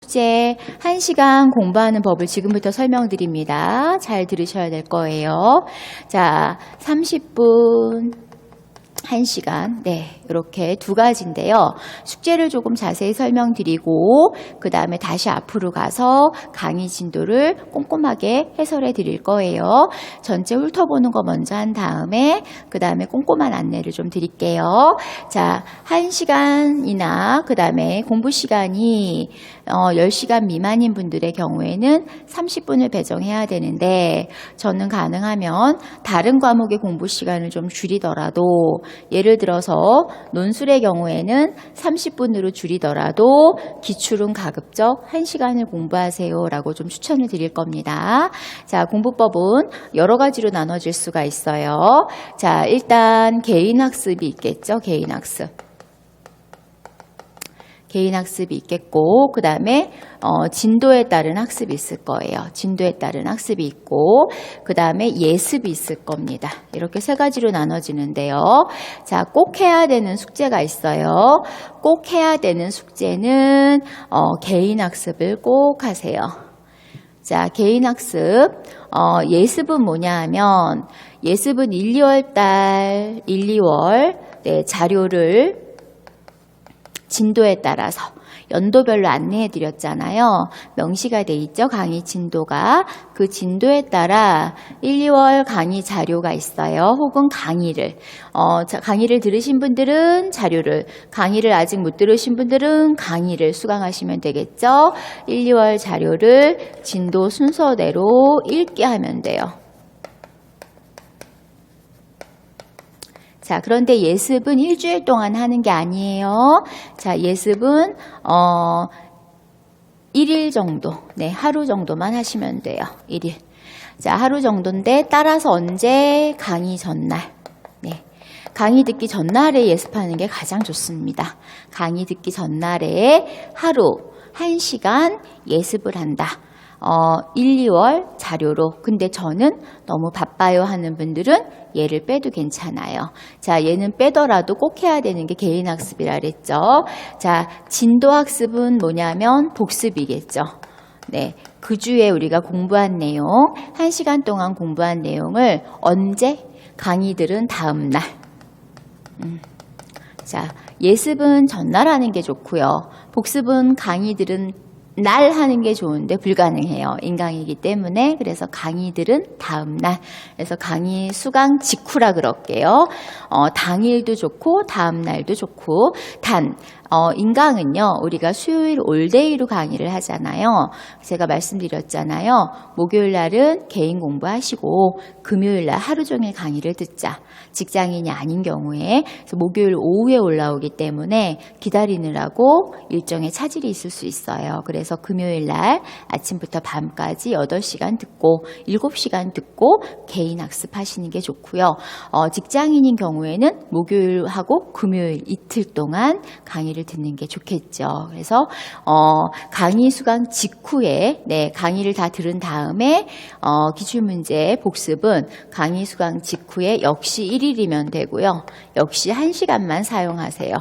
숙제 1시간 공부하는 법을 지금부터 설명드립니다. 잘 들으셔야 될 거예요. 자, 30분 1시간, 네, 이렇게 두 가지인데요. 숙제를 조금 자세히 설명드리고 그 다음에 다시 앞으로 가서 강의 진도를 꼼꼼하게 해설해 드릴 거예요. 전체 훑어보는 거 먼저 한 다음에 그 다음에 꼼꼼한 안내를 좀 드릴게요. 자, 1시간이나 그 다음에 공부 시간이 10시간 미만인 분들의 경우에는 30분을 배정해야 되는데 저는 가능하면 다른 과목의 공부 시간을 좀 줄이더라도 예를 들어서 논술의 경우에는 30분으로 줄이더라도 기출은 가급적 1시간을 공부하세요 라고 좀 추천을 드릴 겁니다. 자, 공부법은 여러 가지로 나눠질 수가 있어요. 자, 일단 개인학습이 있겠죠. 개인학습이 있겠고 그 다음에 진도에 따른 학습이 있을 거예요. 진도에 따른 학습이 있고 그 다음에 예습이 있을 겁니다. 이렇게 세 가지로 나눠지는데요. 자, 꼭 해야 되는 숙제가 있어요. 꼭 해야 되는 숙제는 개인학습을 꼭 하세요. 자, 개인학습 예습은 뭐냐 하면 예습은 1, 2월 네, 자료를 진도에 따라서 연도별로 안내해 드렸잖아요. 명시가 돼 있죠. 강의 진도가. 그 진도에 따라 1, 2월 강의 자료가 있어요. 혹은 강의를. 강의를 들으신 분들은 자료를, 강의를 아직 못 들으신 분들은 강의를 수강하시면 되겠죠. 1, 2월 자료를 진도 순서대로 읽게 하면 돼요. 자, 그런데 예습은 일주일 동안 하는 게 아니에요. 자, 예습은 1일 정도, 네, 하루 정도만 하시면 돼요. 1일. 자, 하루 정도인데 따라서 언제? 강의 전날. 네. 강의 듣기 전날에 예습하는 게 가장 좋습니다. 강의 듣기 전날에 하루 1시간 예습을 한다. 1, 2월 자료로. 근데 저는 너무 바빠요 하는 분들은 얘를 빼도 괜찮아요. 자, 얘는 빼더라도 꼭 해야 되는 게 개인학습이라 그랬죠. 자, 진도학습은 뭐냐면 복습이겠죠. 네, 그 주에 우리가 공부한 내용, 1시간 동안 공부한 내용을 언제? 강의들은 다음 날. 자, 예습은 전날 하는 게 좋고요. 복습은 강의들은 날 하는 게 좋은데 불가능해요. 인강이기 때문에. 그래서 강의들은 다음 날. 그래서 강의 수강 직후라 그럴게요. 당일도 좋고 다음 날도 좋고 인강은요, 우리가 수요일 올데이로 강의를 하잖아요. 제가 말씀드렸잖아요. 목요일 날은 개인 공부하시고 금요일 날 하루 종일 강의를 듣자. 직장인이 아닌 경우에. 그래서 목요일 오후에 올라오기 때문에 기다리느라고 일정에 차질이 있을 수 있어요. 그래서 금요일 날 아침부터 밤까지 8시간 듣고 7시간 듣고 개인 학습하시는 게 좋고요. 직장인인 경우에는 목요일하고 금요일 이틀 동안 강의를 듣는 게 좋겠죠. 그래서 강의 수강 직후에 네, 강의를 다 들은 다음에 기출문제 복습은 강의 수강 직후에 역시 1일이면 되고요. 역시 1시간만 사용하세요.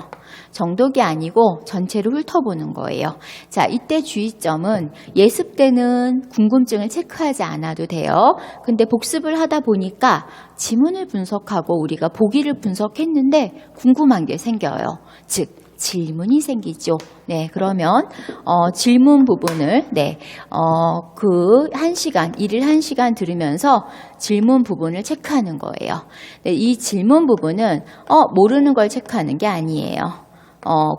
정독이 아니고 전체를 훑어보는 거예요. 자, 이때 주의점은 예습 때는 궁금증을 체크하지 않아도 돼요. 근데 복습을 하다 보니까 지문을 분석하고 우리가 보기를 분석했는데 궁금한 게 생겨요. 즉 질문이 생기죠. 네, 그러면 질문 부분을 그 1시간, 1일 1시간 들으면서 질문 부분을 체크하는 거예요. 네, 이 질문 부분은 모르는 걸 체크하는 게 아니에요.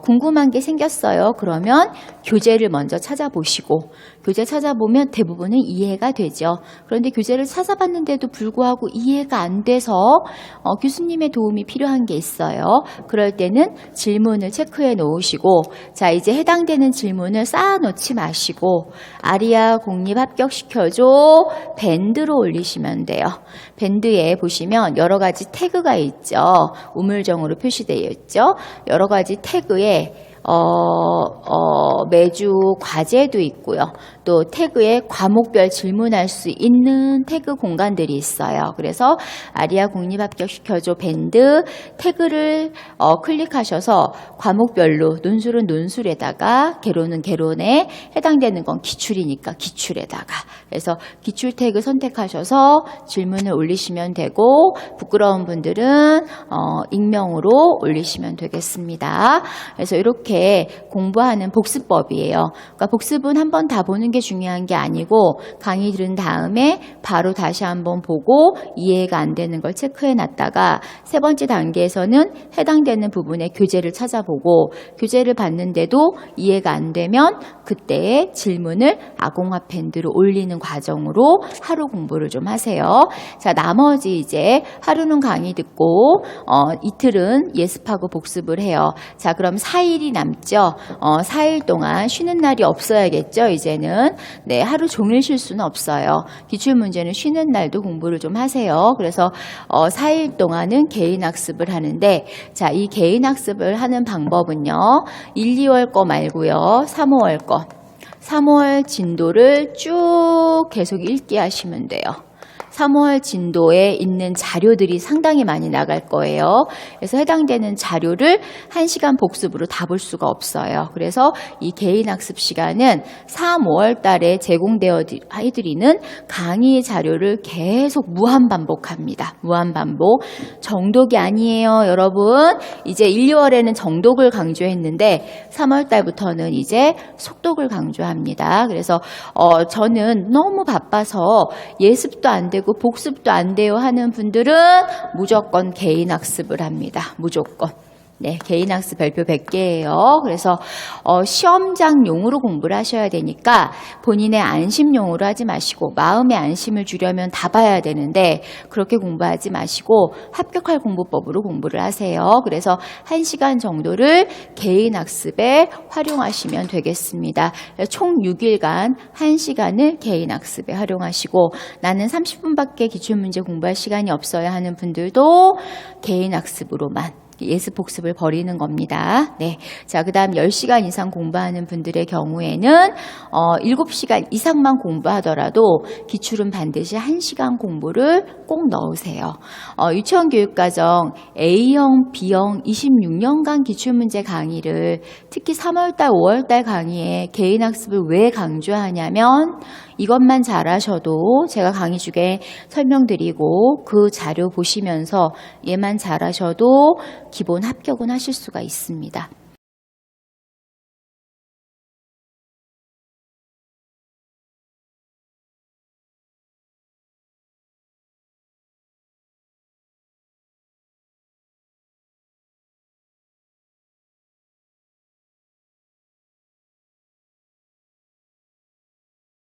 궁금한 게 생겼어요. 그러면 교재를 먼저 찾아보시고 교재 찾아보면 대부분은 이해가 되죠. 그런데 교재를 찾아봤는데도 불구하고 이해가 안 돼서 교수님의 도움이 필요한 게 있어요. 그럴 때는 질문을 체크해 놓으시고 자, 이제 해당되는 질문을 쌓아놓지 마시고 아리아 공립 합격시켜줘 밴드로 올리시면 돼요. 밴드에 보시면 여러 가지 태그가 있죠. 우물정으로 표시되어 있죠. 여러 가지 태그에 매주 과제도 있고요. 또 태그에 과목별 질문할 수 있는 태그 공간들이 있어요. 그래서 아리아 국립합격시켜줘 밴드 태그를 클릭하셔서 과목별로 논술은 논술에다가 개론은 개론에 해당되는 건 기출이니까 기출에다가 그래서 기출 태그 선택하셔서 질문을 올리시면 되고 부끄러운 분들은 익명으로 올리시면 되겠습니다. 그래서 이렇게 공부하는 복습법이에요. 그러니까 복습은 한번 다 보는 게 중요한 게 아니고 강의 들은 다음에 바로 다시 한번 보고 이해가 안 되는 걸 체크해 놨다가 세 번째 단계에서는 해당되는 부분의 교재를 찾아보고 교재를 봤는데도 이해가 안 되면 그때의 질문을 아공화 밴드로 올리는 과정으로 하루 공부를 좀 하세요. 자, 나머지 이제 하루는 강의 듣고 이틀은 예습하고 복습을 해요. 자, 그럼 4일이 남죠. 4일 동안 쉬는 날이 없어야겠죠. 이제는 네, 하루 종일 쉴 수는 없어요. 기출문제는 쉬는 날도 공부를 좀 하세요. 그래서 4일 동안은 개인 학습을 하는데 자, 이 개인 학습을 하는 방법은요. 1, 2월 거 말고요. 3, 5월 거. 3월 진도를 쭉 계속 읽기 하시면 돼요. 3월 진도에 있는 자료들이 상당히 많이 나갈 거예요. 그래서 해당되는 자료를 1시간 복습으로 다 볼 수가 없어요. 그래서 이 개인 학습 시간은 3, 5월 달에 제공되어 해드리는 강의 자료를 계속 무한 반복합니다. 무한 반복. 정독이 아니에요, 여러분. 이제 1, 2월에는 정독을 강조했는데 3월 달부터는 이제 속독을 강조합니다. 그래서 저는 너무 바빠서 예습도 안 되고 복습도 안 돼요 하는 분들은 무조건 개인 학습을 합니다. 무조건. 네, 개인 학습 별표 100개예요. 그래서 시험장용으로 공부를 하셔야 되니까 본인의 안심용으로 하지 마시고 마음의 안심을 주려면 다 봐야 되는데 그렇게 공부하지 마시고 합격할 공부법으로 공부를 하세요. 그래서 1시간 정도를 개인 학습에 활용하시면 되겠습니다. 총 6일간 1시간을 개인 학습에 활용하시고 나는 30분밖에 기출문제 공부할 시간이 없어야 하는 분들도 개인 학습으로만 예습 복습을 벌이는 겁니다. 네. 자, 그 다음 10시간 이상 공부하는 분들의 경우에는 7시간 이상만 공부하더라도 기출은 반드시 1시간 공부를 꼭 넣으세요. 유치원 교육과정 A형, B형 26년간 기출문제 강의를 특히 3월달, 5월달 강의에 개인 학습을 왜 강조하냐면 이것만 잘하셔도 제가 강의 중에 설명드리고 그 자료 보시면서 얘만 잘하셔도 기본 합격은 하실 수가 있습니다.